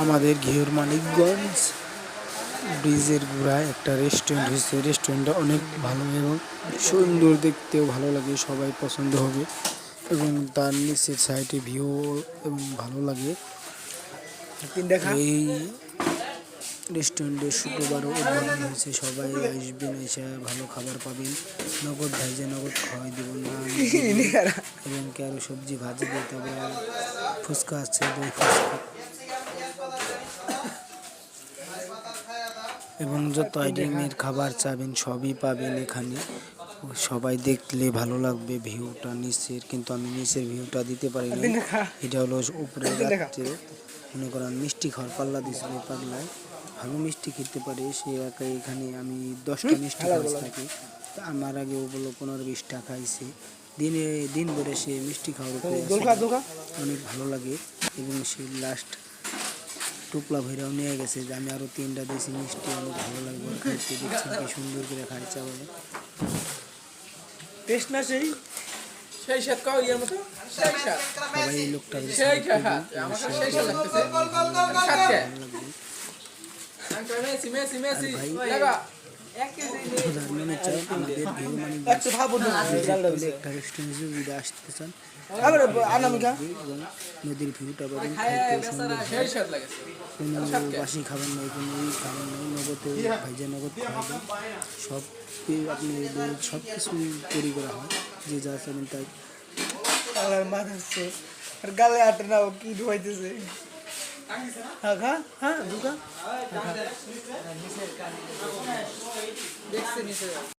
আমাদের ঘিওর মানিকগঞ্জ ব্রিজের গোড়ায় একটা রেস্টুরেন্ট হয়েছে। রেস্টুরেন্টটা অনেক ভালো এবং সুন্দর, দেখতেও ভালো লাগে, সবাই পছন্দ হবে এবং তার নিচের সাইডে ভিউ এবং ভালো লাগে। এই রেস্টুরেন্টে শুক্রবারও উদ্বোধন হয়েছে, সবাই আসবেন, এসে ভালো খাবার পাবেন। নগদ ভাইজে নগদ খাওয়াই দেব না এবং কি আরও সবজি ভাজি দিয়ে, তবে ফুচকা আছে, দই ফুচকা এবং যত আইটেমের খাবার চাবেন সবই পাবেন এখানে। সবাই দেখলে ভালো লাগবে ভিউটা নিচের, কিন্তু আমি নিচের ভিউটা দিতে পারি না। এটা হলো উপরে রাত্রে মনে করেন মিষ্টি খাওয়ার পাল্লা দিয়েছিল, পাল্লায় ভালো মিষ্টি খেতে পারে সে একা। এখানে আমি 10টা মিষ্টি খাওয়াই থাকি, আমার আগে ওগুলো 15-20টা খাইছে। দিন ভরে সে মিষ্টি খাওয়ার উপরে অনেক ভালো লাগে এবং সে লাস্ট টুকলা ভৈরাও নিয়ে গেছে যে আমি আরো 3টা দিয়েছি মিষ্টি, অনেক ভালো লাগবে খাইতে। দেখছেন কি সুন্দর করে খাইছে বলে টেস্ট না সেই স্বাদ কাও ইয়ার মতো সবাই এই লোকটা আমার সেই লাগতেছে খাচ্ছে মেসি মেসি মেসি লাগা মনে চাই আমাদের ভিউ মানে একটা রেস্টুরেন্টে যদি আসতে চান নদীর ভিউটা পাবেন, কোনো বাসি খাবার নাই, কোনো খাবার নাই, নগদে ভাইজা নগদ খাওয়াবেন। সব আপনি সব কিছু তৈরি করা হয়, যে যা চাবেন তাই। আর গালে আটে না কি ঢুকাইতেছে হ্যাঁ হ্যাঁ ঢুকা